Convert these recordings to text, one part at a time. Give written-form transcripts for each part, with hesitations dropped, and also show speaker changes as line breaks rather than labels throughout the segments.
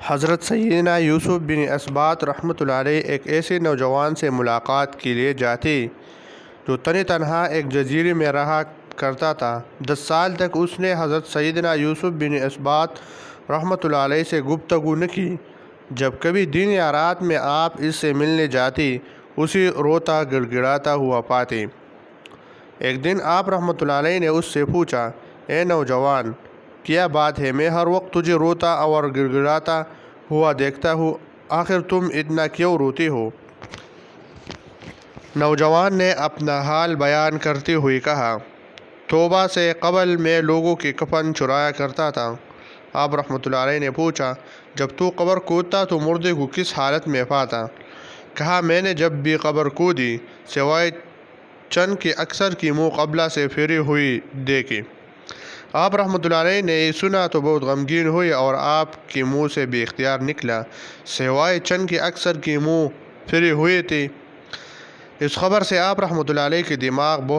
حضرت سیدنا یوسف بن اسباط رحمۃ اللہ علیہ ایک ایسے نوجوان سے ملاقات کے لیے جاتے جو تنہا ایک جزیرے میں رہا کرتا تھا۔ 10 سال تک اس نے حضرت سیدنا یوسف بن اسباط رحمۃ اللہ علیہ سے گفتگو نہ کی۔ جب کبھی دن یا رات میں آپ اس سے ملنے جاتے اسے روتا گڑگڑاتا ہوا پاتے۔ ایک دن آپ رحمۃ اللہ علیہ نے اس سے پوچھا، اے نوجوان، کیا بات ہے؟ میں ہر وقت تجھے روتا اور گڑگڑاتا ہوا دیکھتا ہوں، آخر تم اتنا کیوں روتے ہو؟ نوجوان نے اپنا حال بیان کرتے ہوئے کہا، توبہ سے قبل میں لوگوں کے کفن چرایا کرتا تھا۔ آپ رحمۃ اللہ علیہ نے پوچھا، جب تو قبر کھودتا تو مردے کو کس حالت میں پاتا؟ کہا، میں نے جب بھی قبر کھودی سوائے چند کے اکثر کی منہ قبلہ سے پھیری ہوئی دیکھی۔ آپ رحمۃ اللہ علیہ نے یہ سنا تو بہت غمگین ہوئے اور آپ کے منہ سے بے اختیار نکلا، سوائے چند کے اکثر کی منہ پھیری ہوئی تھی۔ اس خبر سے آپ رحمۃ اللہ علیہ کے دماغ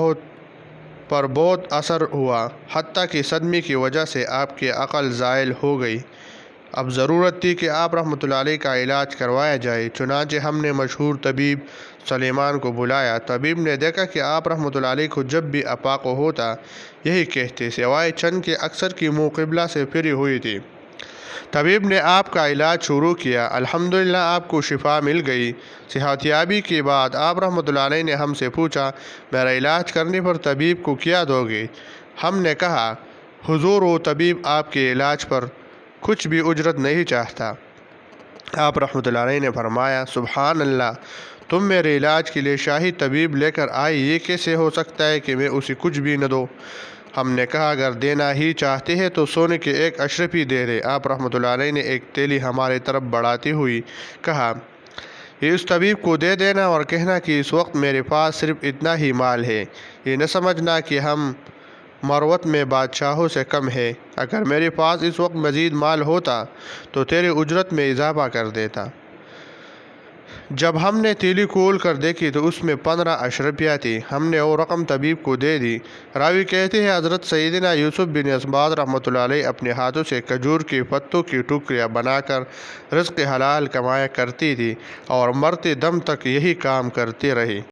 پر بہت اثر ہوا، حتیٰ کہ صدمے کی وجہ سے آپ کی عقل زائل ہو گئی۔ اب ضرورت تھی کہ آپ رحمۃ اللہ علیہ کا علاج کروایا جائے۔ چنانچہ ہم نے مشہور طبیب سلیمان کو بلایا۔ طبیب نے دیکھا کہ آپ رحمۃ اللہ علیہ کو جب بھی افاقہ ہوتا یہی کہتے، سوائے چند کے اکثر کی منہ قبلہ سے پھری ہوئی تھی۔ طبیب نے آپ کا علاج شروع کیا۔ الحمدللہ آپ کو شفا مل گئی۔ صحتیابی کے بعد آپ رحمۃ اللہ علیہ نے ہم سے پوچھا، میرا علاج کرنے پر طبیب کو کیا دو گے؟ ہم نے کہا، حضور، وہ طبیب آپ کے علاج پر کچھ بھی اجرت نہیں چاہتا۔ آپ رحمۃ اللہ علیہ نے فرمایا، سبحان اللہ، تم میرے علاج کے لیے شاہی طبیب لے کر آئے، یہ کیسے ہو سکتا ہے کہ میں اسے کچھ بھی نہ دوں؟ ہم نے کہا، اگر دینا ہی چاہتے ہیں تو سونے کے ایک اشرفی دے دے۔ آپ رحمۃ اللہ علیہ نے ایک تیلی ہمارے طرف بڑھاتے ہوئے کہا، یہ اس طبیب کو دے دینا اور کہنا کہ اس وقت میرے پاس صرف اتنا ہی مال ہے، یہ نہ سمجھنا کہ ہم مروت میں بادشاہوں سے کم ہے۔ اگر میرے پاس اس وقت مزید مال ہوتا تو تیرے اجرت میں اضافہ کر دیتا۔ جب ہم نے تیلی کھول کر دیکھی تو اس میں 15 اشرفیاں تھی۔ ہم نے وہ رقم طبیب کو دے دی۔ راوی کہتے ہیں، حضرت سیدنا یوسف بن اسباط رحمۃ اللہ علیہ اپنے ہاتھوں سے کھجور کے پتوں کی ٹوکریاں بنا کر رزق حلال کمایا کرتی تھی اور مرتے دم تک یہی کام کرتی رہی۔